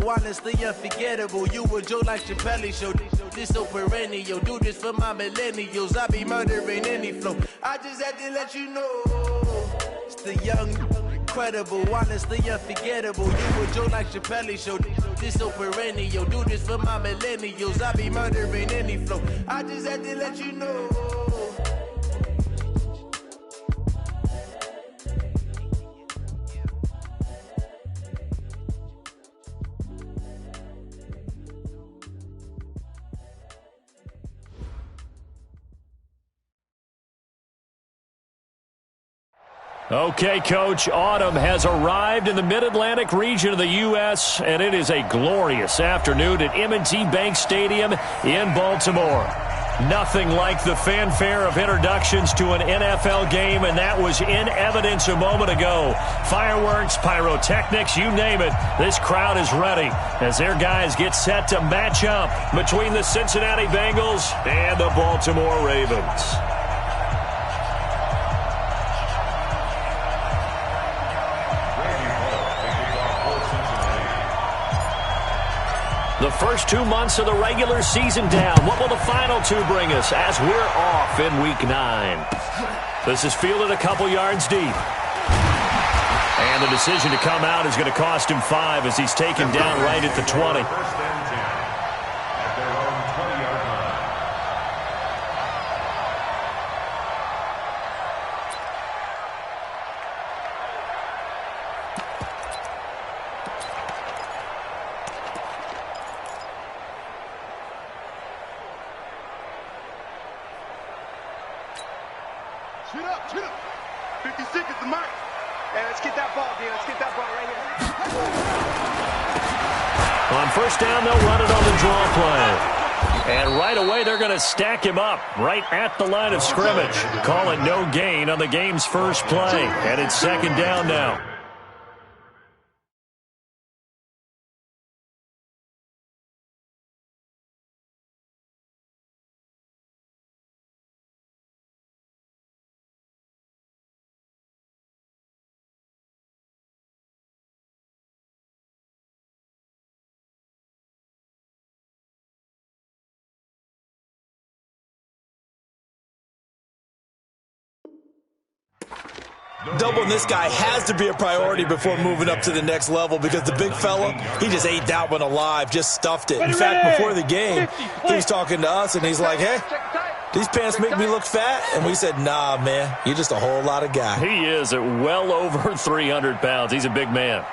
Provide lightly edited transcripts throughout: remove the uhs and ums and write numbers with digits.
incredible, honestly unforgettable. You a Joe like Chappelle show. This so perennial. Do this for my millennials. I be murdering any flow. I just had to let you know. It's the young, incredible, honestly unforgettable. You a Joe like Chappelle show. This so perennial. Do this for my millennials. I be murdering any flow. I just had to let you know. Okay, Coach, autumn has arrived in the Mid-Atlantic region of the U.S., and it is a glorious afternoon at M&T Bank Stadium in Baltimore. Nothing like the fanfare of introductions to an NFL game, and that was in evidence a moment ago. Fireworks, pyrotechnics, you name it. This crowd is ready as their guys get set to match up between the Cincinnati Bengals and the Baltimore Ravens. The first 2 months of the regular season down. What will the final two bring us as we're off in Week 9? This is fielded a couple yards deep. And the decision to come out is going to cost him 5 as he's taken down right at the 20. Shoot up. 50 seconds to mark. Hey, let's get that ball, dude. Let's get that ball right here. On first down, they'll run it on the draw play. And right away, they're going to stack him up right at the line of scrimmage. Call it no gain on the game's first play. And it's second down now. Doubling this guy has to be a priority before moving up to the next level because the big fella, he just ate that one alive, just stuffed it. In fact, before the game, he was talking to us, and he's like, hey, these pants make me look fat? And we said, nah, man, you're just a whole lot of guy. He is at well over 300 pounds. He's a big man.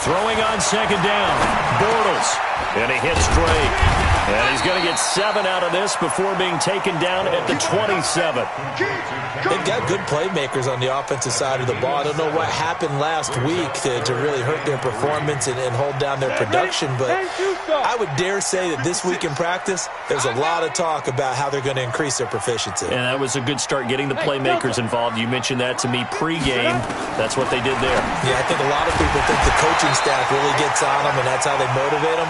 Throwing on second down, Bortles, and he hits Drake. And he's going to get 7 out of this before being taken down at the 27. They've got good playmakers on the offensive side of the ball. I don't know what happened last week to really hurt their performance and hold down their production, but I would dare say that this week in practice, there's a lot of talk about how they're going to increase their proficiency. And that was a good start, getting the playmakers involved. You mentioned that to me pregame. That's what they did there. Yeah, I think a lot of people think the coaching staff really gets on them, and that's how they motivate them.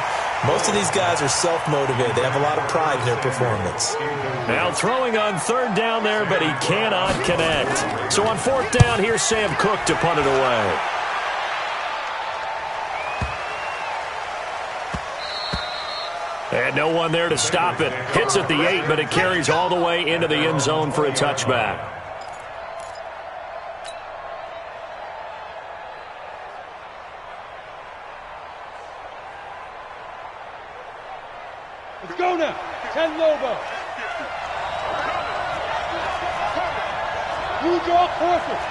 Most of these guys are self-motivated. They have a lot of pride in their performance. Now throwing on third down there, but he cannot connect. So on fourth down, here's Sam Cook to punt it away. And no one there to stop it. Hits at the 8, but it carries all the way into the end zone for a touchback. Let's go now. 10 Lobo. Blue jaw perfect.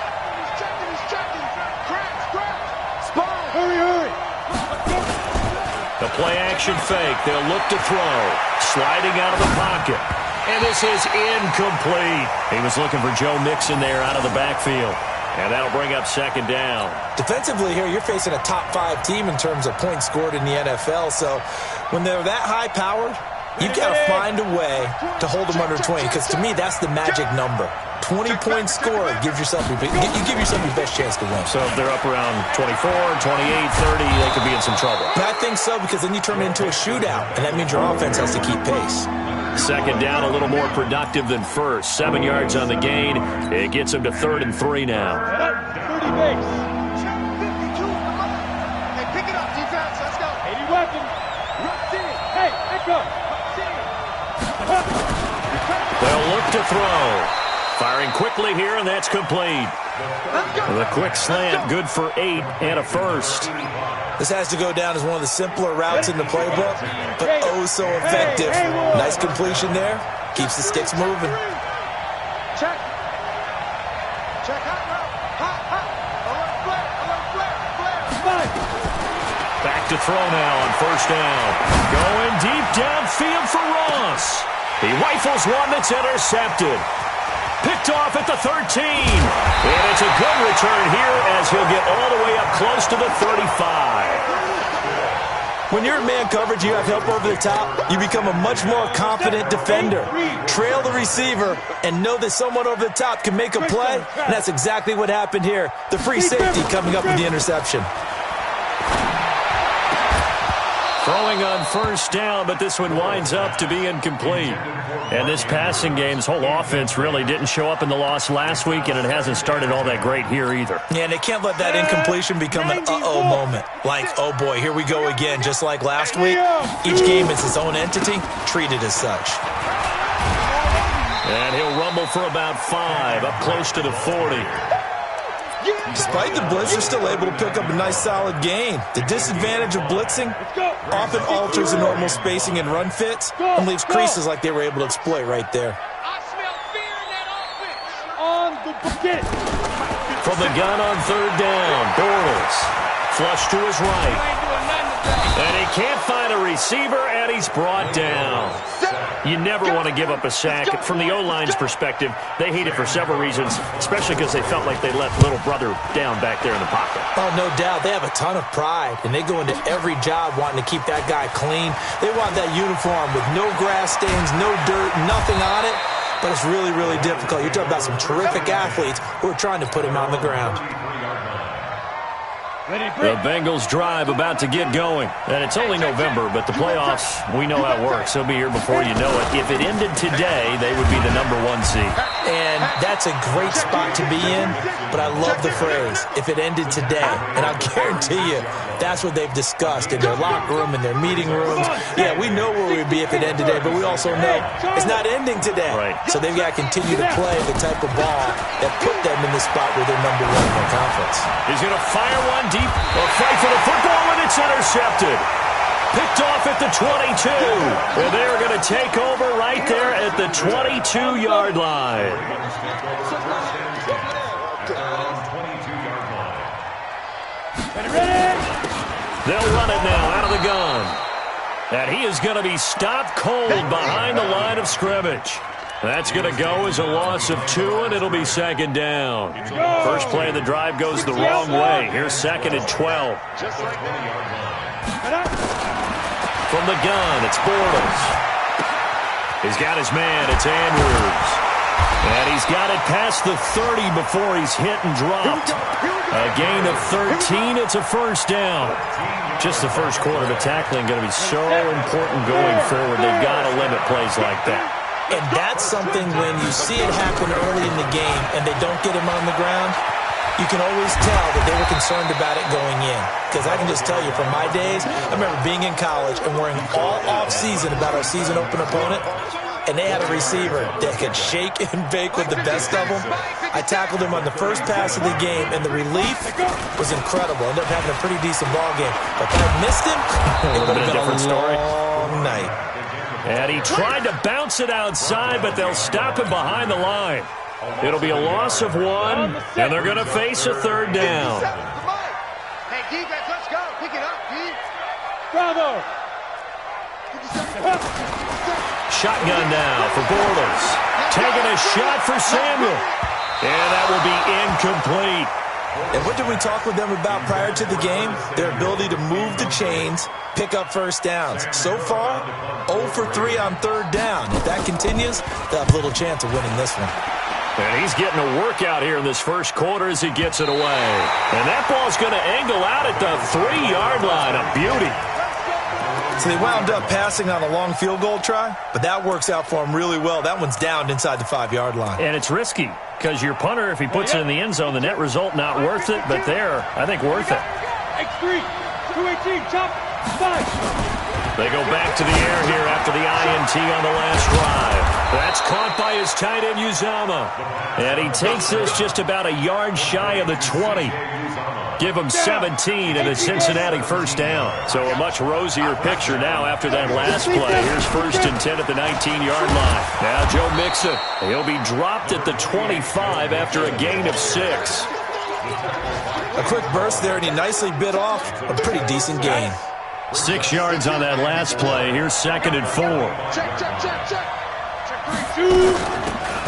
He's checking. Crack. Spot. Hurry. The play action fake. They'll look to throw. Sliding out of the pocket. And this is incomplete. He was looking for Joe Mixon there out of the backfield. And that'll bring up second down. Defensively here, you're facing a top 5 team in terms of points scored in the NFL. So when they're that high-powered, you've got to find a way to hold them under 20. Because to me, that's the magic number. 20 points scored gives yourself you give yourself your best chance to win. So if they're up around 24, 28, 30, they could be in some trouble. But I think so, because then you turn it into a shootout, and that means your offense has to keep pace. Second down, a little more productive than first. 7 yards on the gain. It gets him to 3rd and 3 now. 30 base. Hey, pick it up, defense. Let's go. 80 weapons. Hey, echo. They'll look to throw. Firing quickly here, and that's complete. The quick slant, good for 8 and a first. This has to go down as one of the simpler routes in the playbook, but oh so effective. Nice completion there. Keeps the sticks moving. Check. Check. Hot. Alert flare. Back to throw now on first down. Going deep downfield for Ross. He rifles one that's intercepted. Picked off at the 13. And it's a good return here as he'll get all the way up close to the 35. When you're in man coverage, you have help over the top, you become a much more confident defender. Trail the receiver and know that someone over the top can make a play, and that's exactly what happened here. The free safety coming up with the interception. Throwing on first down, but this one winds up to be incomplete. And this passing game's whole offense really didn't show up in the loss last week, and it hasn't started all that great here either. Yeah, and they can't let that incompletion become an uh-oh moment. Like, oh boy, here we go again, just like last week. Each game is its own entity, treated as such. And he'll rumble for about 5, up close to the 40. Despite the blitz, they're still able to pick up a nice solid gain. The disadvantage of blitzing often alters the normal spacing and run fits and leaves creases like they were able to exploit right there. I smell fear in that offense. On the bucket. From the gun on third down, Bortles. Flush to his right. And he can't find a receiver, and he's brought down. You never want to give up a sack. From the O-line's perspective, they hate it for several reasons, especially because they felt like they let little brother down back there in the pocket. Oh, no doubt. They have a ton of pride, and they go into every job wanting to keep that guy clean. They want that uniform with no grass stains, no dirt, nothing on it. But it's really, really difficult. You're talking about some terrific athletes who are trying to put him on the ground. The Bengals drive about to get going. And it's only November, but the playoffs, we know how it works. They'll be here before you know it. If it ended today, they would be the #1 seed. And that's a great spot to be in, but I love the phrase, if it ended today. And I'll guarantee you, that's what they've discussed in their locker room, in their meeting rooms. Yeah, we know where we'd be if it ended today, but we also know it's not ending today. Right. So they've got to continue to play the type of ball that put them in the spot where they're #1 in their conference. He's going to fire one deep, a fight for the football, and it's intercepted. Picked off at the 22. And they're going to take over right there at the 22-yard line. They'll run it now out of the gun. And he is going to be stopped cold behind the line of scrimmage. That's going to go as a loss of 2, and it'll be 2nd down. First play of the drive goes the wrong way. Here's 2nd and 12. From the gun, it's Bortles. He's got his man. It's Andrews. And he's got it past the 30 before he's hit and dropped. A gain of 13. It's a first down. Just the first quarter, but tackling going to be so important going forward. They've got to limit plays like that. And that's something when you see it happen early in the game and they don't get him on the ground, you can always tell that they were concerned about it going in. Because I can just tell you from my days, I remember being in college and worrying all off-season about our season open opponent, and they had a receiver that could shake and bake with the best of them. I tackled him on the first pass of the game, and the relief was incredible. Ended up having a pretty decent ball game. But if I missed him, it would have been a long night. And he tried to bounce it outside, but they'll stop him behind the line. It'll be a loss of 1, and they're going to face a 3rd down. Hey, defense, let's go. Pick it up, D. Bravo. Shotgun now for Bortles. Taking a shot for Samuel. And that will be incomplete. And what did we talk with them about prior to the game? Their ability to move the chains, pick up first downs. So far, 0 for 3 on 3rd down. If that continues, they'll have little chance of winning this one. And he's getting a workout here in this first quarter as he gets it away. And that ball's going to angle out at the 3-yard line. A beauty. So they wound up passing on a long field goal try, but that works out for them really well. That one's down inside the 5-yard line. And it's risky because your punter, if he puts it in the end zone, the net result not worth it, but there, I think worth it. X3, 218, chop, 5. They go back to the air here after the INT on the last drive. That's caught by his tight end, Uzama. And he takes this just about a yard shy of the 20. Give him 17 and a Cincinnati first down. So a much rosier picture now after that last play. Here's 1st and 10 at the 19-yard line. Now Joe Mixon. He'll be dropped at the 25 after a gain of 6. A quick burst there, and he nicely bit off a pretty decent gain. 6 yards on that last play. Here's 2nd and 4.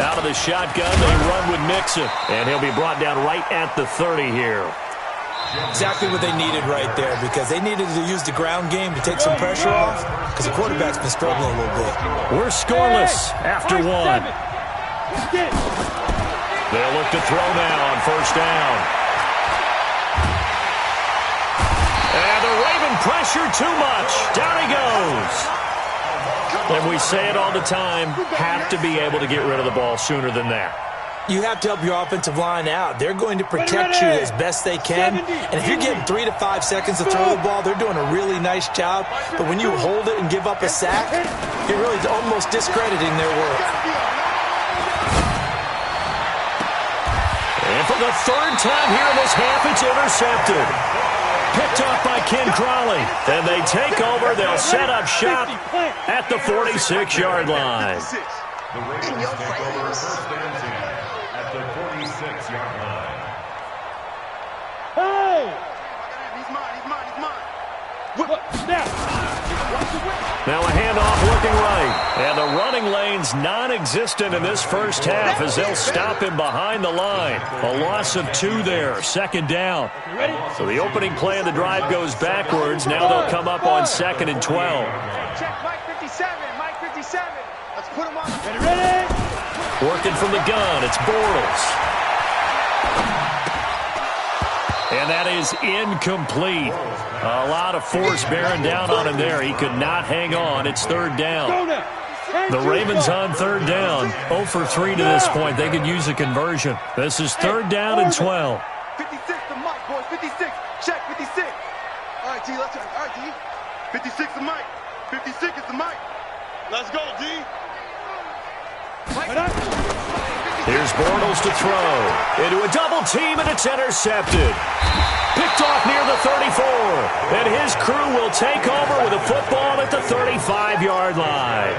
Out of the shotgun, they run with Mixon. And he'll be brought down right at the 30 here. Exactly what they needed right there, because they needed to use the ground game to take some pressure off, because the quarterback's been struggling a little bit. We're scoreless after 1. They'll look to throw now on 1st down. And the Raven pressure too much. Down he goes. And we say it all the time, have to be able to get rid of the ball sooner than that. You have to help your offensive line out. They're going to protect you as best they can. And if you're getting 3 to 5 seconds to throw the ball, they're doing a really nice job. But when you hold it and give up a sack, you're really almost discrediting their work. And for the 3rd time here in this half, it's intercepted. Picked off by Ken Crawley. And they take over. They'll set up shop at the 46-yard line. The Ravens take over 1st and 10 at the 46-yard line. Hey! He's mine. Now a handoff looking right. And the running lane's non-existent in this first half as they'll stop him behind the line. A loss of 2 there, 2nd down. So the opening play of the drive goes backwards. Now they'll come up on 2nd and 12. Check Mike 57. Let's put him on. Ready? Working from the gun, it's Bortles. And that is incomplete. A lot of force bearing down on him there. He could not hang on. It's 3rd down. The Ravens on 3rd down. 0 for 3 to this point. They could use a conversion. This is 3rd down and 12. 56 to Mike, boys. 56. Check 56. All right, D. Let's go. All right, D. 56 to Mike. 56 is to Mike. Let's go, D. Here's Bortles to throw. Into a double team, and it's intercepted. Picked off near the 34. And his crew will take over with a football at the 35-yard line.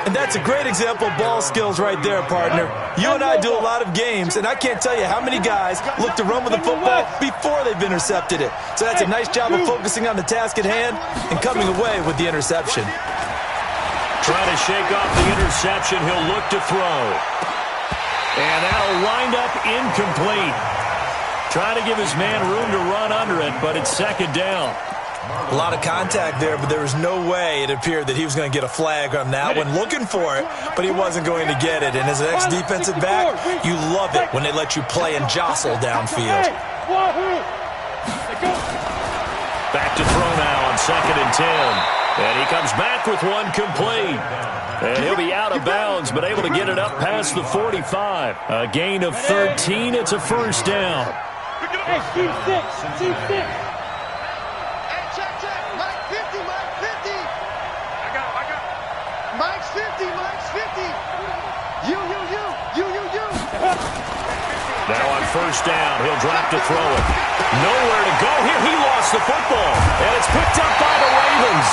And that's a great example of ball skills right there, partner. You and I do a lot of games, and I can't tell you how many guys look to run with the football before they've intercepted it. So that's a nice job of focusing on the task at hand and coming away with the interception. Trying to shake off the interception. He'll look to throw. And that'll wind up incomplete. Trying to give his man room to run under it, but it's 2nd down. A lot of contact there, but there was no way it appeared that he was going to get a flag on that one. Looking for it, but he wasn't going to get it. And as an ex-defensive back, you love it when they let you play and jostle downfield. Back to throw now on 2nd and 10. And he comes back with one complete. And he'll be out of bounds, but able to get it up past the 45. A gain of 13. It's a 1st down. Hey, team 6. Hey, check. Mike 50. I got him. Mike's 50. You. Now on 1st down, he'll drop to throw it. Nowhere to go here. He lost the football. And it's picked up by the Ravens.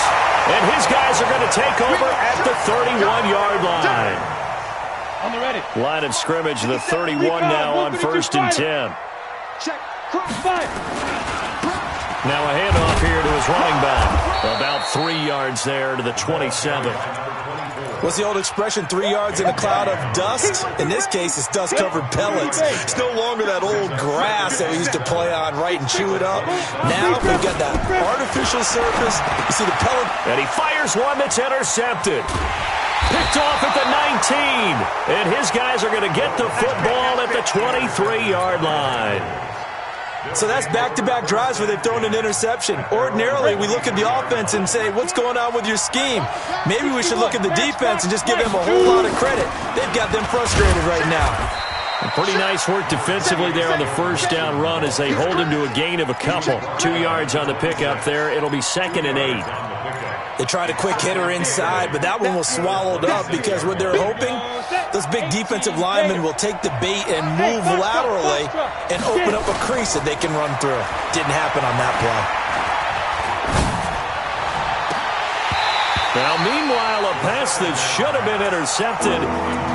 And his guys are going to take over at the 31-yard line. On the ready. Line of scrimmage, the 31 now on 1st and 10. Check. Crossfire. Now a handoff here to his running back. About 3 yards there to the 27. What's the old expression, 3 yards in a cloud of dust? In this case, it's dust-covered pellets. It's no longer that old grass that we used to play on, right, and chew it up. Now we've got that artificial surface. You see the pellet. And he fires one that's intercepted. Picked off at the 19. And his guys are going to get the football at the 23-yard line. So that's back-to-back drives where they've thrown an interception. Ordinarily, we look at the offense and say, what's going on with your scheme? Maybe we should look at the defense and just give them a whole lot of credit. They've got them frustrated right now. Pretty nice work defensively there on the first down run as they hold him to a gain of a couple. 2 yards on the pickup there. It'll be 2nd and 8. They tried a quick hitter inside, but that one was swallowed up because what they're hoping, those big defensive linemen will take the bait and move laterally and open up a crease that they can run through. Didn't happen on that play. Now, meanwhile, a pass that should have been intercepted,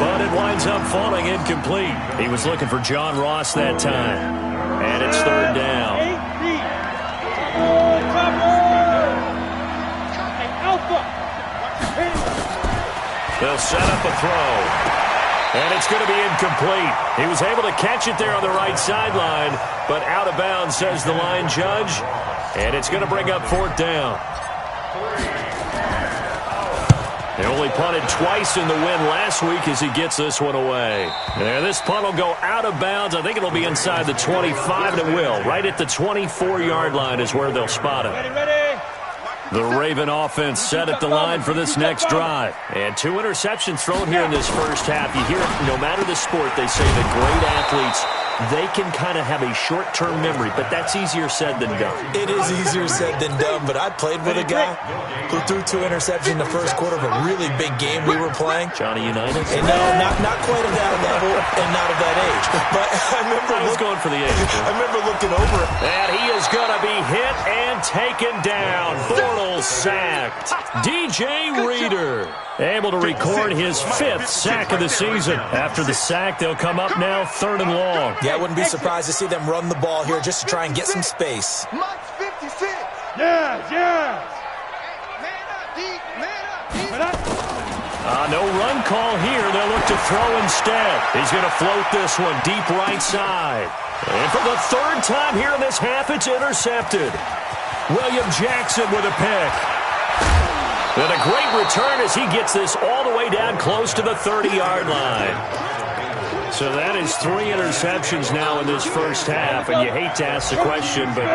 but it winds up falling incomplete. He was looking for John Ross that time, and it's 3rd down. They'll set up a throw, and it's going to be incomplete. He was able to catch it there on the right sideline, but out of bounds, says the line judge, and it's going to bring up 4th down. They only punted twice in the win last week as he gets this one away. And this punt will go out of bounds. I think it'll be inside the 25, and it will. Right at the 24-yard line is where they'll spot it. The Raven offense set at the line for this next drive. And 2 interceptions thrown here in this first half. You hear it, no matter the sport, they say that great athletes, they can kind of have a short-term memory, but that's easier said than done. It is easier said than done, but I played with a guy who threw 2 interceptions in the first quarter of a really big game we were playing. Johnny Unitas? And no, not quite of that level and not of that age. But I was going for the age. I remember looking over it. And he is going to be hit and taken down. Bortles sacked. DJ Reader able to record his 5th sack of the season. After the sack, they'll come up now 3rd and long. Yeah, I wouldn't be surprised to see them run the ball here just to try and get some space. Mike's 56. Yeah. No run call here. They'll look to throw instead. He's going to float this one deep right side. And for the 3rd time here in this half, it's intercepted. William Jackson with a pick. And a great return as he gets this all the way down close to the 30-yard line. So that is 3 interceptions now in this first half, and you hate to ask the question, but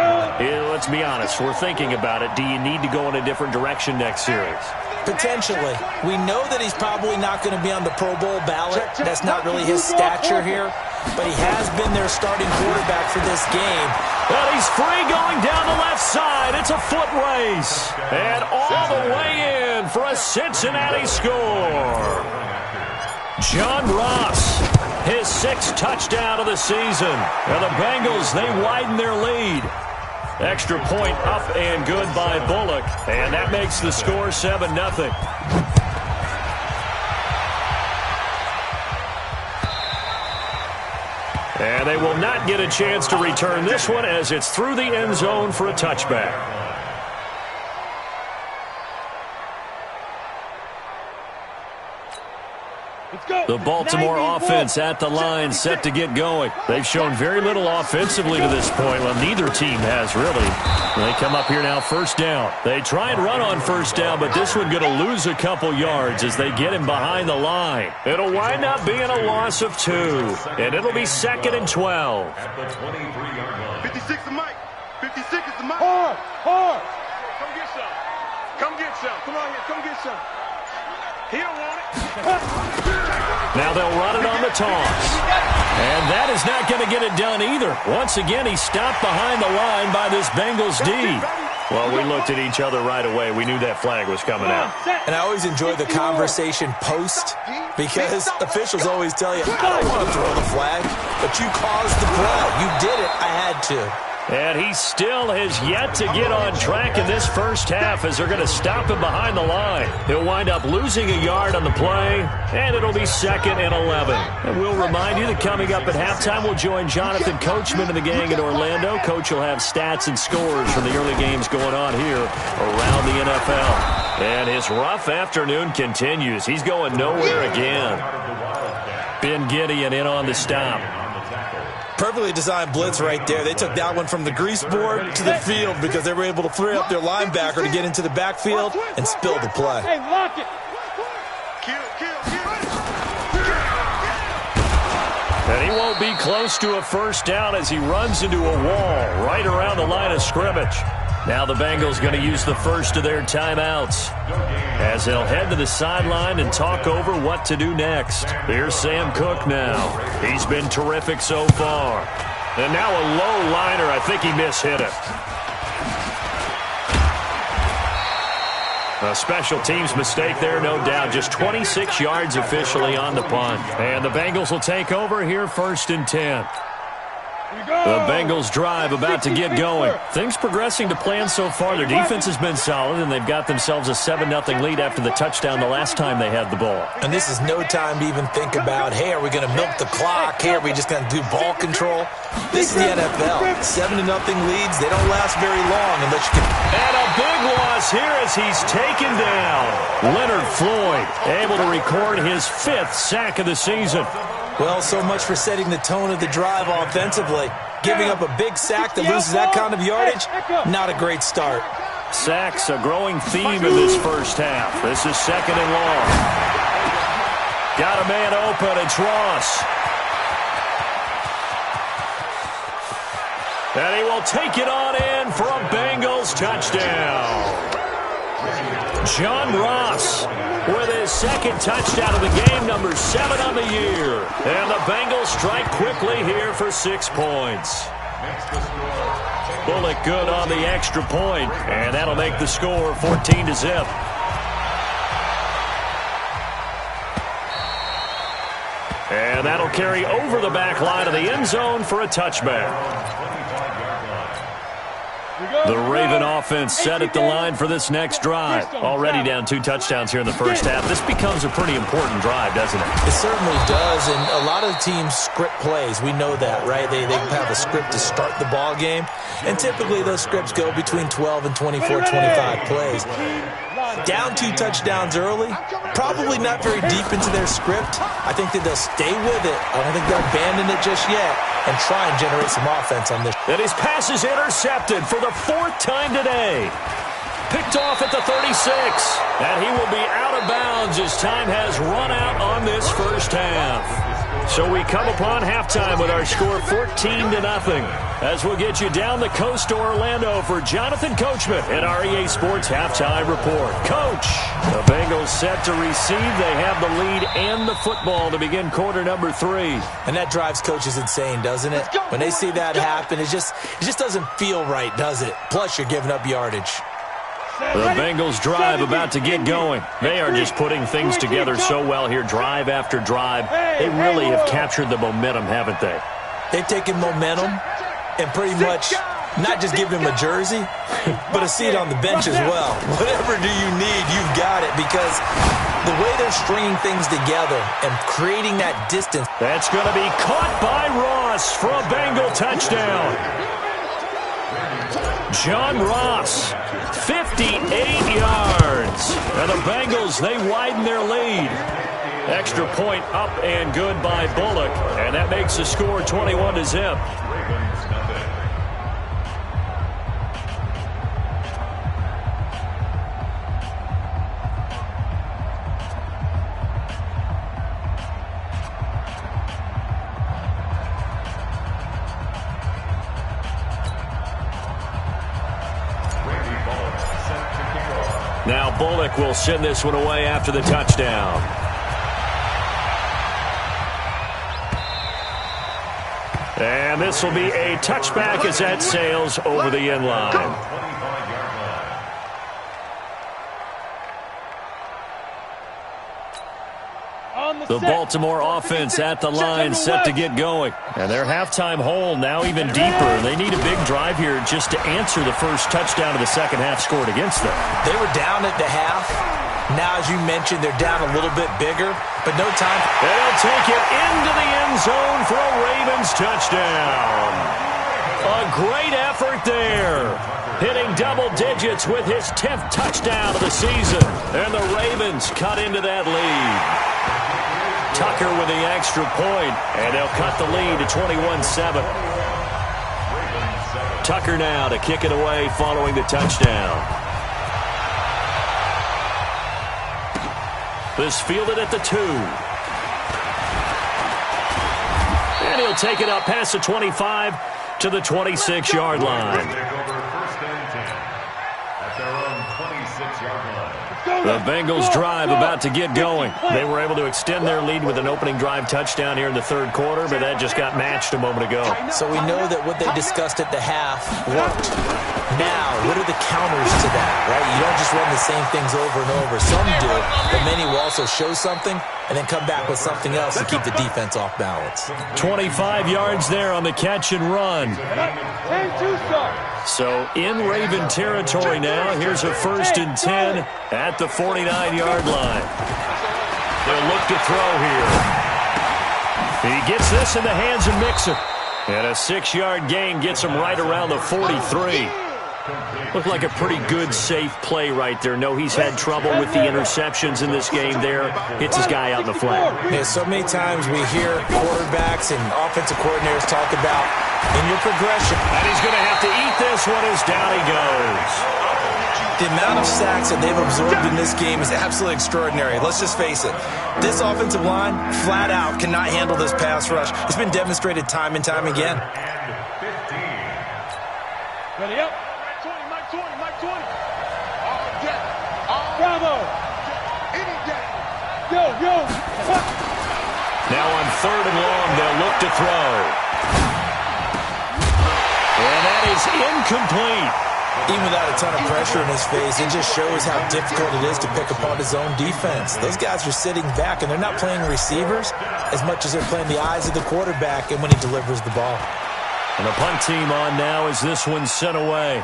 let's be honest, we're thinking about it. Do you need to go in a different direction next series? Potentially. We know that he's probably not going to be on the Pro Bowl ballot. That's not really his stature here, but he has been their starting quarterback for this game. And he's free going down the left side. It's a foot race. And all the way in for a Cincinnati score. John Ross, his 6th touchdown of the season. And the Bengals, they widen their lead. Extra point up and good by Bullock. And that makes the score 7-0. And they will not get a chance to return this one as it's through the end zone for a touchback. The Baltimore offense at the line set to get going. They've shown very little offensively to this point. Well, neither team has really. They come up here now 1st down. They try and run on 1st down, but this one going to lose a couple yards as they get him behind the line. It'll wind up being a loss of 2, and it'll be 2nd and 12. At the 23-yard line. 56 is Mike. 56 is the Mike. Hard. Come get some. Come get some. Come on here. Come get some. He don't want it. Now they'll run it on the toss. And that is not going to get it done either. Once again, he stopped behind the line by this Bengals D. Well, we looked at each other right away. We knew that flag was coming out. And I always enjoy the conversation post because officials always tell you, I don't want to throw the flag, but you caused the play. You did it. I had to. And he still has yet to get on track in this first half as they're going to stop him behind the line. He'll wind up losing a yard on the play, and it'll be 2nd and 11. And we'll remind you that coming up at halftime, we'll join Jonathan Coachman and the gang in Orlando. Coach will have stats and scores from the early games going on here around the NFL. And his rough afternoon continues. He's going nowhere again. Ben Gideon in on the stop. Perfectly designed blitz right there. They took that one from the grease board to the field because they were able to free up their linebacker to get into the backfield and spill the play. Hey, lock it. Kill. And he won't be close to a first down as he runs into a wall right around the line of scrimmage. Now the Bengals going to use the first of their timeouts as they'll head to the sideline and talk over what to do next. Here's Sam Cook now. He's been terrific so far. And now a low liner. I think he mishit it. A special teams mistake there, no doubt. Just 26 yards officially on the punt. And the Bengals will take over here 1st and 10. The Bengals drive about to get going. Things progressing to plan so far. Their defense has been solid, and they've got themselves a 7-0 lead after the touchdown the last time they had the ball. And this is no time to even think about, hey, are we going to milk the clock? Hey, are we just going to do ball control? This is the NFL. 7-0 leads, they don't last very long unless you can. And a big loss here as he's taken down. Leonard Floyd able to record his 5th sack of the season. Well, so much for setting the tone of the drive offensively. Giving up a big sack that loses that kind of yardage, not a great start. Sacks, a growing theme in this first half. This is 2nd and long. Got a man open, it's Ross. And he will take it on in for a Bengals touchdown. John Ross with his 2nd touchdown of the game, number 7 on the year. And the Bengals strike quickly here for 6 points. Bullock good on the extra point, and that'll make the score 14-0. And that'll carry over the back line of the end zone for a touchback. The Raven offense set at the line for this next drive. Already down 2 touchdowns here in the first half. This becomes a pretty important drive, doesn't it? It certainly does, and a lot of the teams script plays. We know that, right? They have a script to start the ball game, and typically those scripts go between 12 and 24, 25 plays. Down 2 touchdowns early, probably not very deep into their script. I think that they'll stay with it. I don't think they'll abandon it just yet and try and generate some offense on this. And his pass is intercepted for the 4th time today. Picked off at the 36. And he will be out of bounds as time has run out on this first half. So we come upon halftime with our score 14-0. As we'll get you down the coast to Orlando for Jonathan Coachman at our EA Sports Halftime Report. Coach, the Bengals set to receive. They have the lead and the football to begin quarter number 3. And that drives coaches insane, doesn't it? When they see that happen, it just doesn't feel right, does it? Plus, you're giving up yardage. The Bengals drive about to get going. They are just putting things together so well here, drive after drive. They really have captured the momentum, haven't they? They've taken momentum and pretty much not just given him a jersey, but a seat on the bench as well. Whatever do you need, you've got it, because the way they're stringing things together and creating that distance. That's going to be caught by Ross for a Bengal touchdown. John Ross, 58 yards. And the Bengals, they widen their lead. Extra point up and good by Bullock. And that makes the score 21-0. Now Bullock will send this one away after the touchdown. And this will be a touchback as that sails over the end line. The Baltimore offense at the line set to get going. And their halftime hole now even deeper. They need a big drive here just to answer the first touchdown of the second half scored against them. They were down at the half. Now, as you mentioned, they're down a little bit bigger, but no time. They'll take it into the end zone for a Ravens touchdown. A great effort there. Hitting double digits with his 10th touchdown of the season. And the Ravens cut into that lead. Tucker with the extra point, and they'll cut the lead to 21-7. Tucker now to kick it away following the touchdown. This fielded at the 2. He'll take it up past the 25 to the 26-yard line. Take over first and 10 at their own 26-yard line. The Bengals drive about to get going. They were able to extend their lead with an opening drive touchdown here in the third quarter, but that just got matched a moment ago. So we know that what they discussed at the half worked. Now, what are the counters to that, right? You don't just run the same things over and over. Some do, but many will also show something and then come back with something else to keep the defense off balance. 25 yards there on the catch and run. So in Raven territory now. Here's a 1st and 10 at the 49-yard line. They'll look to throw here. He gets this in the hands of Mixon. And a 6-yard gain gets him right around the 43. Looked like a pretty good, safe play right there. No, he's had trouble with the interceptions in this game there. Hits his guy out in the flat. Yeah, so many times we hear quarterbacks and offensive coordinators talk about in your progression. And he's going to have to eat this one as down he goes. The amount of sacks that they've absorbed in this game is absolutely extraordinary. Let's just face it. This offensive line, flat out, cannot handle this pass rush. It's been demonstrated time and time again. Ready up. Bravo. Yo. Now on 3rd and long, they'll look to throw. And that is incomplete. Even without a ton of pressure in his face, it just shows how difficult it is to pick apart his own defense. Those guys are sitting back, and they're not playing receivers as much as they're playing the eyes of the quarterback and when he delivers the ball. And the punt team on now as this one's sent away.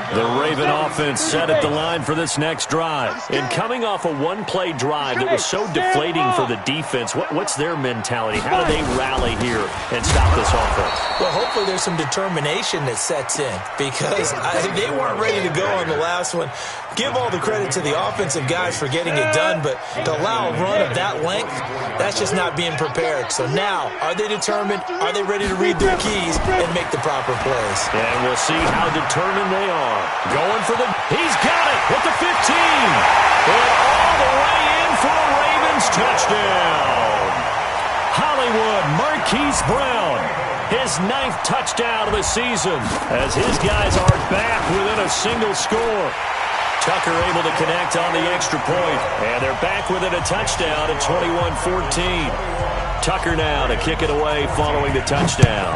The Raven offense set at the line for this next drive. And coming off a one-play drive that was so deflating for the defense, what's their mentality? How do they rally here and stop this offense? Well, hopefully there's some determination that sets in because they weren't ready to go on the last one. Give all the credit to the offensive guys for getting it done, but to allow a run of that length, that's just not being prepared. So now, are they determined? Are they ready to read their keys and make the proper plays? And we'll see how determined they are. Going for he's got it at the 15. And all the way in for a Ravens touchdown. Hollywood Marquise Brown, his 9th touchdown of the season as his guys are back within a single score. Tucker able to connect on the extra point, and they're back within a touchdown at 21-14. Tucker now to kick it away following the touchdown.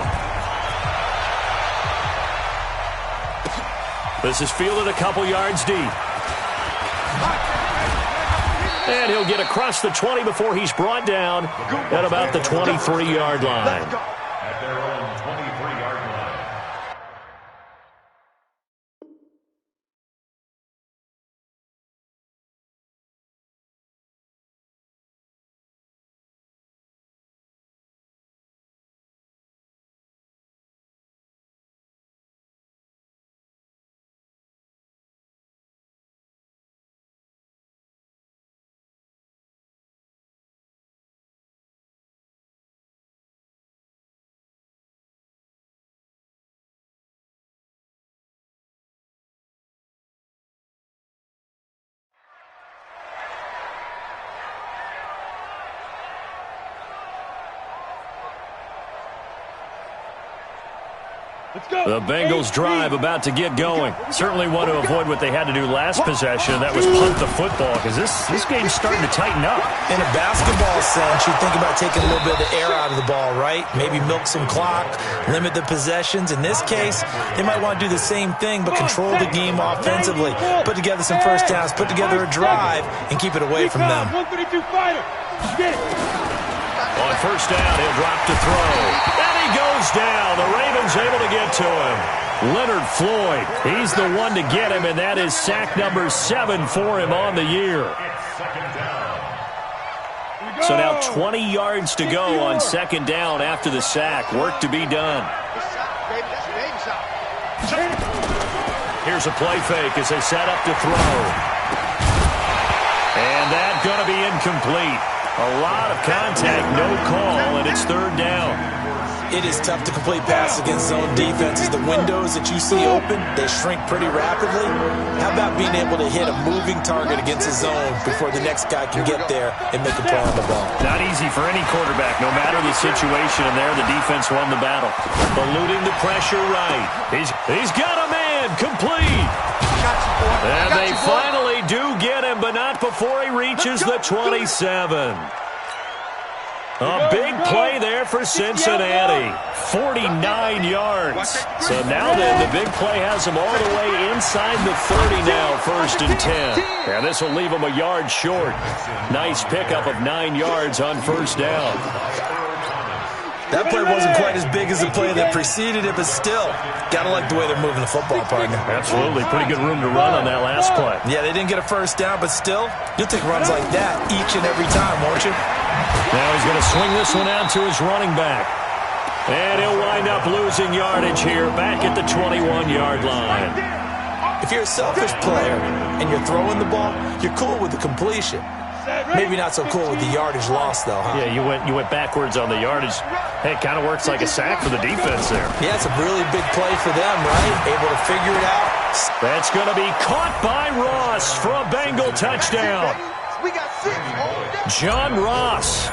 This is fielded a couple yards deep. And he'll get across the 20 before he's brought down at about the 23-yard line. At their own 23-yard line. The Bengals drive about to get going. Certainly want to avoid what they had to do last possession. That was punt the football because this game's starting to tighten up. In a basketball sense, you think about taking a little bit of the air out of the ball, right? Maybe milk some clock, limit the possessions. In this case, they might want to do the same thing but control the game offensively. Put together some first downs, put together a drive, and keep it away from them. 132 fighter. Get it. On first down, he'll drop to throw. And he goes down. The Ravens able to get to him. Leonard Floyd, he's the one to get him, and that is sack number 7 for him on the year. So now 20 yards to go on second down after the sack. Work to be done. Here's a play fake as they set up to throw. And that's going to be incomplete. A lot of contact, no call, and it's third down. It is tough to complete passes against zone defenses. The windows that you see open, they shrink pretty rapidly. How about being able to hit a moving target against a zone before the next guy can get there and make a play on the ball? Not easy for any quarterback, no matter the situation, and there the defense won the battle. Eluding the pressure right. He's got a man, complete. And they finally do get him, but not before he reaches the 27. A big play there for Cincinnati. 49 yards. So now then, the big play has them all the way inside the 30 now, 1st and 10. And this will leave them a yard short. Nice pickup of 9 yards on 1st down. That play wasn't quite as big as the play that preceded it, but still, gotta like the way they're moving the football, partner. Absolutely. Pretty good room to run on that last play. Yeah, they didn't get a 1st down, but still, you'll take runs like that each and every time, won't you? Now he's going to swing this one out to his running back. And he'll wind up losing yardage here back at the 21-yard line. If you're a selfish player and you're throwing the ball, you're cool with the completion. Maybe not so cool with the yardage loss, though, huh? Yeah, you went backwards on the yardage. Hey, it kind of works like a sack for the defense there. Yeah, it's a really big play for them, right? Able to figure it out. That's going to be caught by Ross for a Bengal touchdown. John Ross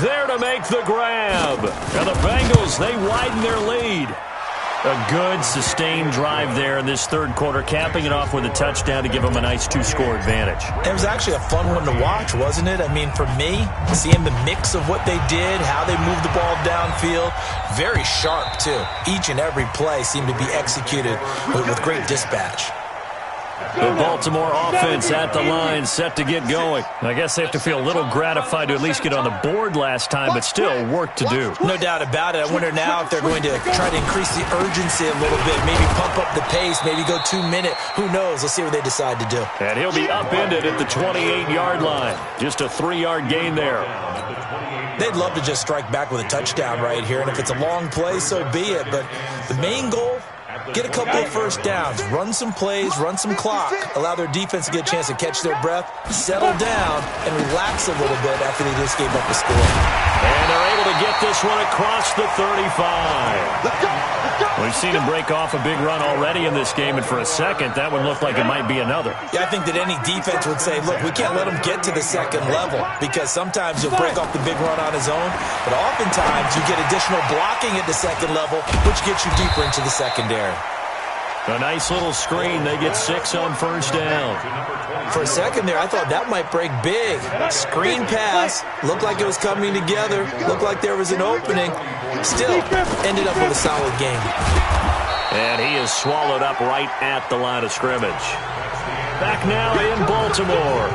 there to make the grab. And the Bengals, they widen their lead. A good, sustained drive there in this 3rd quarter, capping it off with a touchdown to give them a nice 2-score advantage. It was actually a fun one to watch, wasn't it? I mean, for me, seeing the mix of what they did, how they moved the ball downfield, very sharp, too. Each and every play seemed to be executed with great dispatch. The Baltimore offense at the line, set to get going. I guess they have to feel a little gratified to at least get on the board last time, but still work to do. No doubt about it. I wonder now if they're going to try to increase the urgency a little bit, maybe pump up the pace, maybe go 2-minute. Who knows? Let's see what they decide to do. And he'll be upended at the 28-yard line. Just a 3-yard gain there. They'd love to just strike back with a touchdown right here, and if it's a long play, so be it. But the main goal, get a couple of 1st downs, run some plays, run some clock, allow their defense to get a chance to catch their breath, settle down, and relax a little bit after they just gave up the score. And they're able to get this one across the 35. We've seen him break off a big run already in this game, and for a second, that one looked like it might be another. Yeah, I think that any defense would say, look, we can't let him get to the 2nd level, because sometimes he'll break off the big run on his own, but oftentimes you get additional blocking at the 2nd level, which gets you deeper into the secondary. A nice little screen. They get 6 on 1st down. For a second there, I thought that might break big. Screen pass. Looked like it was coming together. Looked like there was an opening. Still, ended up with a solid game. And he is swallowed up right at the line of scrimmage. Back now in Baltimore.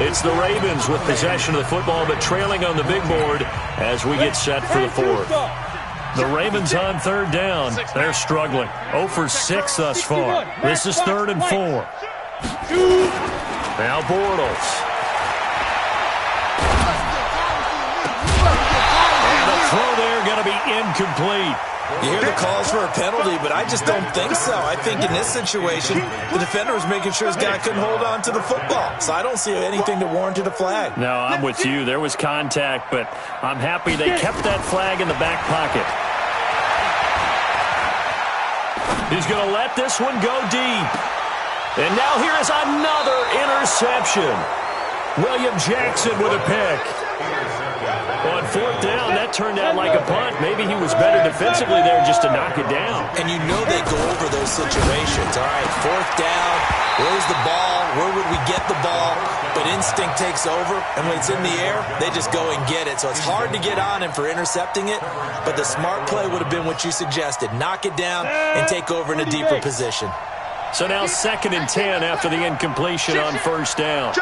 It's the Ravens with possession of the football, but trailing on the big board as we get set for the 4th. The Ravens on 3rd down. They're struggling. 0 for 6 thus far. This is 3rd and 4. Now Bortles. And the throw there going to be incomplete. You hear the calls for a penalty, but I just don't think so. I think in this situation, the defender was making sure his guy couldn't hold on to the football. So I don't see anything that warranted a flag. No, I'm with you. There was contact, but I'm happy they kept that flag in the back pocket. He's going to let this one go deep. And now here is another interception. William Jackson with a pick. On 4th down, that turned out like a punt. Maybe he was better defensively there just to knock it down. And you know they go over those situations. All right, 4th down, where's the ball? Where would we get the ball? But instinct takes over, and when it's in the air, they just go and get it. So it's hard to get on him for intercepting it, but the smart play would have been what you suggested. Knock it down and take over in a deeper position. So now 2nd and 10 after the incompletion on 1st down.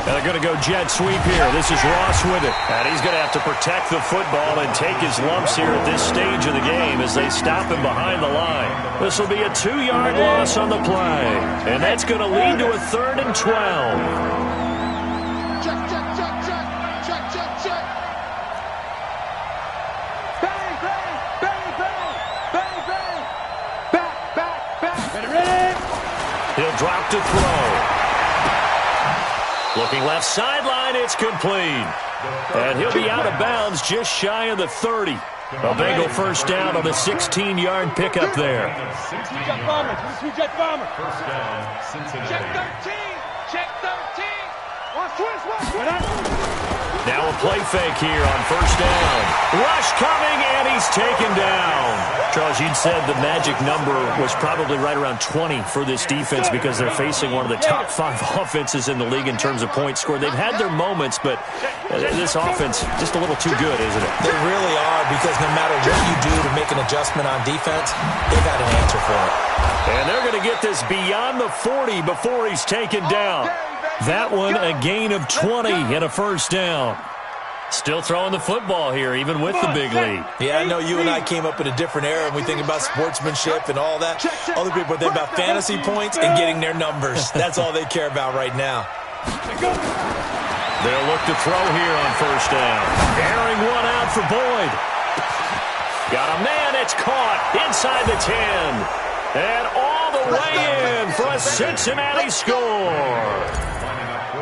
And they're going to go jet sweep here. This is Ross with it. And he's going to have to protect the football and take his lumps here at this stage of the game as they stop him behind the line. This will be a 2-yard loss on the play. And that's going to lead to a 3rd and 12. Check, check, check, check. Check, check, check. Bang, bang, bang, bang, bang, bang. Back, back, back. Ready, ready. He'll drop to throw. Looking left sideline, it's complete. And he'll be out of bounds just shy of the 30. A Bengal first down on the 16-yard pickup there. Two-jet bomber. Two-jet bomber. First down, Cincinnati. Check 13. Check 13. One switch. Now a play fake here on first down. Rush coming, and he's taken down. Charles, you'd said the magic number was probably right around 20 for this defense because they're facing one of the top 5 offenses in the league in terms of points scored. They've had their moments, but this offense just a little too good, isn't it? They really are, because no matter what you do to make an adjustment on defense, they got an answer for it. And they're going to get this beyond the 40 before he's taken down. That one a gain of 20 and a first down. Still throwing the football here, even with the big lead. Yeah, I know you and I came up in a different era, and we think about sportsmanship and all that. Other people think about fantasy points and getting their numbers. That's all they care about right now. They'll look to throw here on first down. Airing one out for Boyd. Got a man, it's caught inside the 10. And all the way in for a Cincinnati score.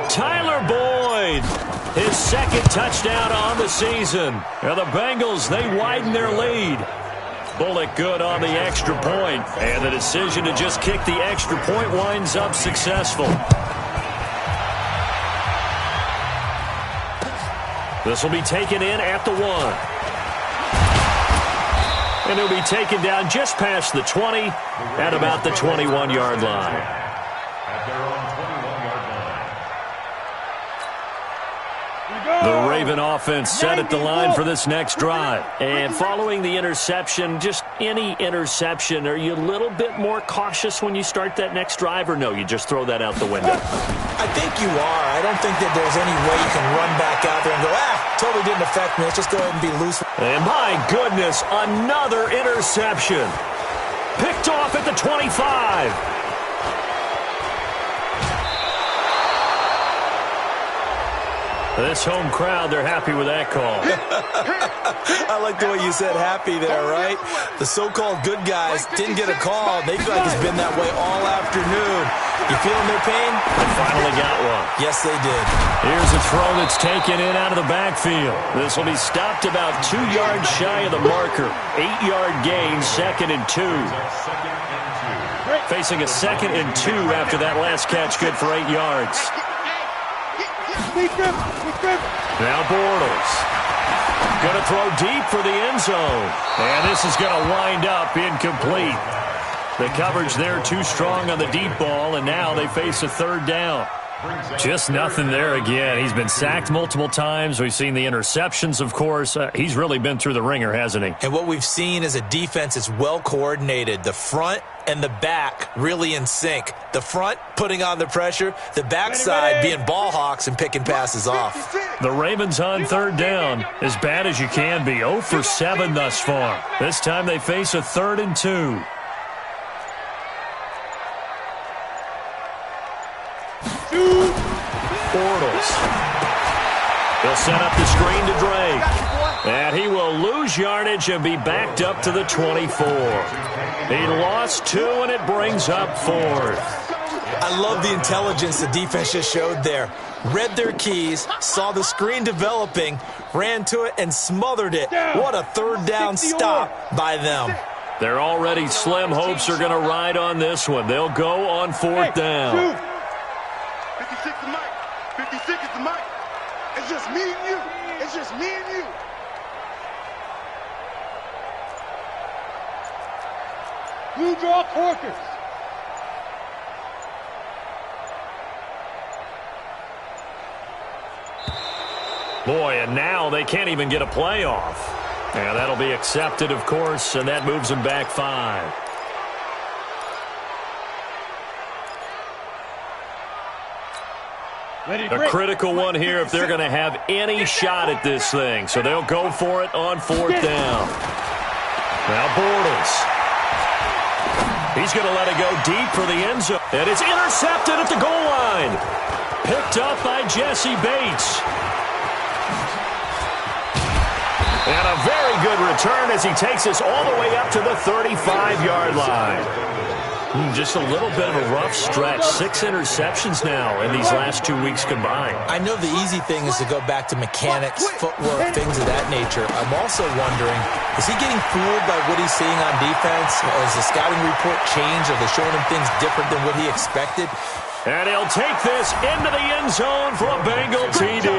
Tyler Boyd, his second touchdown on the season. And the Bengals, they widen their lead. Bullock good on the extra point. And the decision to just kick the extra point winds up successful. This will be taken in at the 1. And he'll be taken down just past the 20 at about the 21-yard line. At their own 21-yard line. The Raven offense set at the line for this next drive. And following the interception, just any interception, are you a little bit more cautious when you start that next drive, or no, you just throw that out the window? I think you are. I don't think that there's any way you can run back out there and go, totally didn't affect me. Let's just go ahead and be loose. And my goodness, another interception. Picked off at the 25. This home crowd, they're happy with that call. I like the way you said happy there, right? The so-called good guys didn't get a call. They feel like it's been that way all afternoon. You feeling their pain? They finally got one. Yes, they did. Here's a throw that's taken in out of the backfield. This will be stopped about 2 yards shy of the marker. 8-yard gain, 2nd and 2. Facing a 2nd and 2 after that last catch, good for 8 yards. Now Bortles. Going to throw deep for the end zone. And this is going to wind up incomplete. The coverage there too strong on the deep ball, and now they face a 3rd down. Just nothing there again. He's been sacked multiple times. We've seen the interceptions, of course. He's really been through the ringer, hasn't he? And what we've seen is a defense that's well coordinated. The front and the back really in sync. The front putting on the pressure, the backside being ball hawks and picking passes off. The Ravens on 3rd down, as bad as you can be. 0 for 7 thus far. This time they face a 3rd and 2. Bortles. He'll set up the screen to Drake. And he will lose yardage and be backed up to the 24. He lost 2, and it brings up 4th. I love the intelligence the defense just showed there. Read their keys, saw the screen developing, ran to it, and smothered it. What a 3rd down stop by them. Their already slim hopes are going to ride on this one. They'll go on 4th down. 56 is Mike. 56 is the Mike. It's just me and you. It's just me and you. Blue draw Corkers. Boy, and now they can't even get a playoff. And that'll be accepted, of course, and that moves them back 5. A critical one here if they're going to have any shot at this thing. So they'll go for it on 4th down. Now Bortles. He's going to let it go deep for the end zone. And it's intercepted at the goal line. Picked up by Jesse Bates. And a very good return as he takes us all the way up to the 35-yard line. Just a little bit of a rough stretch. 6 interceptions now in these last 2 weeks combined. I know the easy thing is to go back to mechanics, footwork, things of that nature. I'm also wondering, is he getting fooled by what he's seeing on defense? Has the scouting report changed? Are they showing him things different than what he expected? And he'll take this into the end zone for a Bengal TD.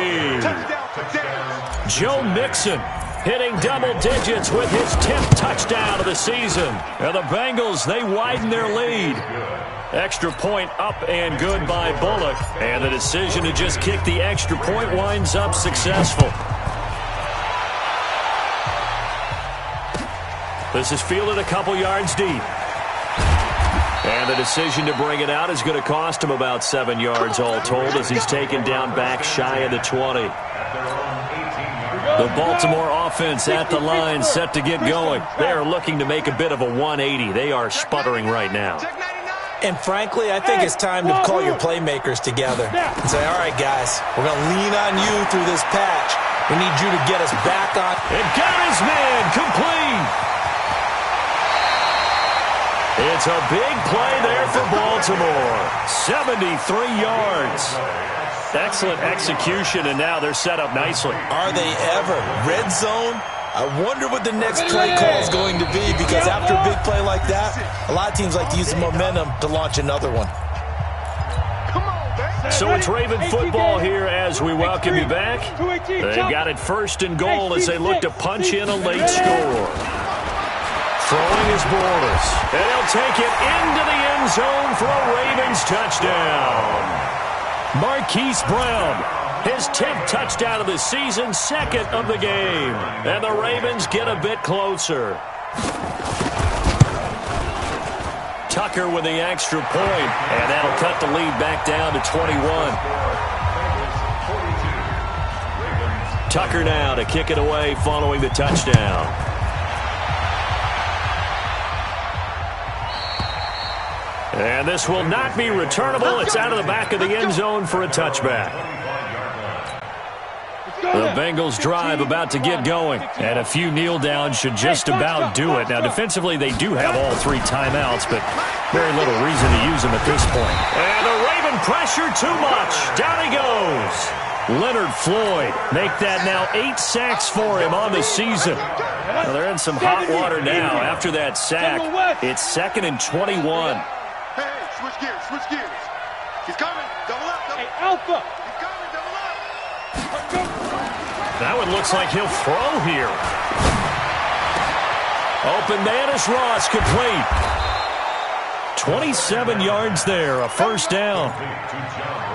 Joe Mixon hitting double digits with his 10th touchdown of the season. And the Bengals, they widen their lead. Extra point up and good by Bullock. And the decision to just kick the extra point winds up successful. This is fielded a couple yards deep. And the decision to bring it out is going to cost him about 7 yards all told as he's taken down back shy of the 20. The Baltimore offense at the line set to get going. They are looking to make a bit of a 180. They are sputtering right now. And frankly, I think it's time to call your playmakers together and say, all right, guys, we're going to lean on you through this patch. We need you to get us back on. And got his man complete. It's a big play there for Baltimore. 73 yards. Excellent execution, and now they're set up nicely. Are they ever? Red zone? I wonder what the next play call is going to be, because after a big play like that, a lot of teams like to use the momentum to launch another one. So it's Raven football here as we welcome you back. They've got it 1st and goal as they look to punch in a late score. Throwing is Bortles, and he'll take it into the end zone for a Ravens touchdown. Marquise Brown, his 10th touchdown of the season, 2nd of the game. And the Ravens get a bit closer. Tucker with the extra point, and that'll cut the lead back down to 21. Tucker now to kick it away following the touchdown. And this will not be returnable. It's out of the back of the end zone for a touchback. The Bengals drive about to get going. And a few kneel downs should just about do it. Now, defensively, they do have all 3 timeouts, but very little reason to use them at this point. And the Raven pressure too much. Down he goes. Leonard Floyd make that now 8 sacks for him on the season. Well, they're in some hot water now. After that sack, it's 2nd and 21. Switch gears, switch gears. He's coming. Double up, double up. Hey, Alpha. He's coming, double up. That one looks like he'll throw here. Open man is Ross, complete. 27 yards there, a 1st down.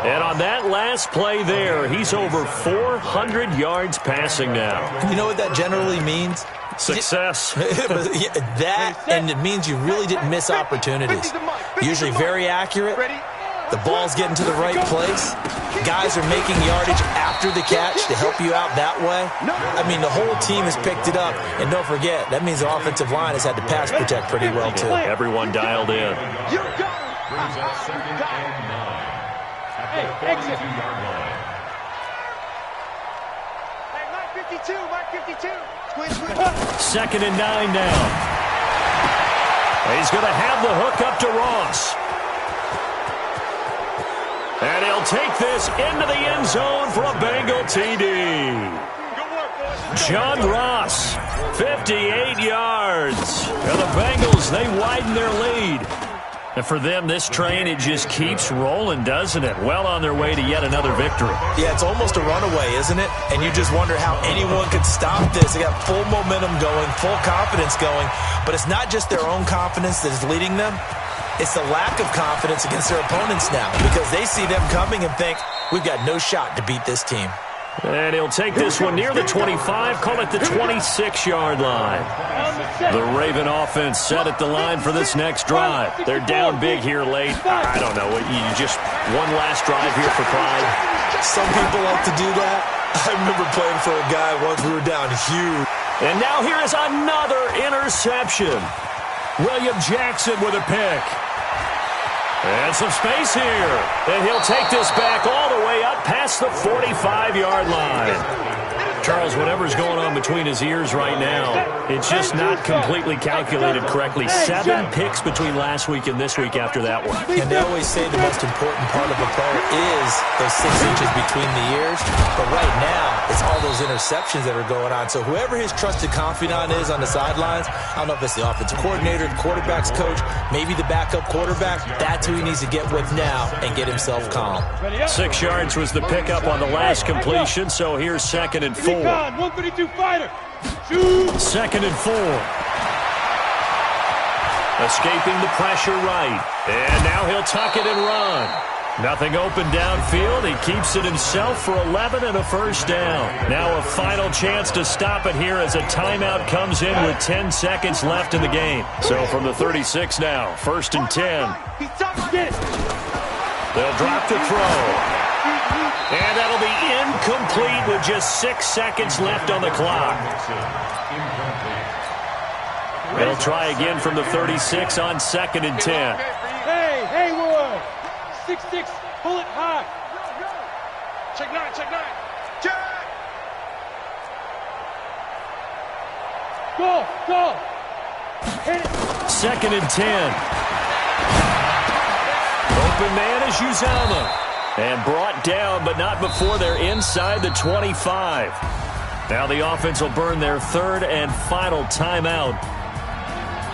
And on that last play there, he's over 400 yards passing now. You know what that generally means? Success. That, and it means you really didn't miss opportunities. Usually very accurate. The ball's getting to the right place. Guys are making yardage after the catch to help you out that way. I mean, the whole team has picked it up. And don't forget, that means the offensive line has had to pass protect pretty well, too. Everyone dialed in. Brings up 2nd and 9 at the 42-yard line. Hey, Mike 52, Mike 52. 2nd and 9 now. He's going to have the hook up to Ross. And he'll take this into the end zone for a Bengal TD. John Ross, 58 yards. And the Bengals, they widen their lead. And for them, this train, it just keeps rolling, doesn't it? Well on their way to yet another victory. Yeah, it's almost a runaway, isn't it? And you just wonder how anyone could stop this. They got full momentum going, full confidence going. But it's not just their own confidence that is leading them. It's the lack of confidence against their opponents now, because they see them coming and think, we've got no shot to beat this team. And he'll take this one near the 25, call it the 26-yard line. The Raven offense set at the line for this next drive. They're down big here late. I don't know. You just one last drive here for pride. Some people like to do that. I remember playing for a guy once we were down huge. And now here is another interception. William Jackson with a pick. And some space here. And he'll take this back all the way up past the 45-yard line. Charles, whatever's going on between his ears right now, it's just not completely calculated correctly. 7 picks between last week and this week after that one. And they always say the most important part of a player is those 6 inches between the ears. But right now, it's all those interceptions that are going on. So whoever his trusted confidant is on the sidelines, I don't know if it's the offensive coordinator, the quarterback's coach, maybe the backup quarterback, that's who he needs to get with now and get himself calm. 6 yards was the pickup on the last completion, so here's 2nd and 4. 132 fighter. Shoot. 2nd and 4. Escaping the pressure right. And now he'll tuck it and run. Nothing open downfield. He keeps it himself for 11 and a first down. Now a final chance to stop it here as a timeout comes in with 10 seconds left in the game. So from the 36 now, 1st and 10. They'll drop to throw. And that'll be incomplete with just 6 seconds left on the clock. They'll try again from the 36 on 2nd and 10. Hey, Haywood. 6'6", pull it high. Check 9, check 9. Check. Go. Hit it. 2nd and 10. Open man is Uzama. And brought down, but not before they're inside the 25. Now the offense will burn their 3rd and final timeout.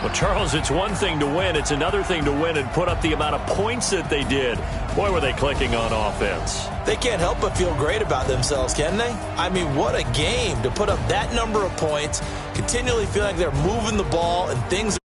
Well, Charles, it's one thing to win. It's another thing to win and put up the amount of points that they did. Boy, were they clicking on offense. They can't help but feel great about themselves, can they? I mean, what a game to put up that number of points, continually feel like they're moving the ball and things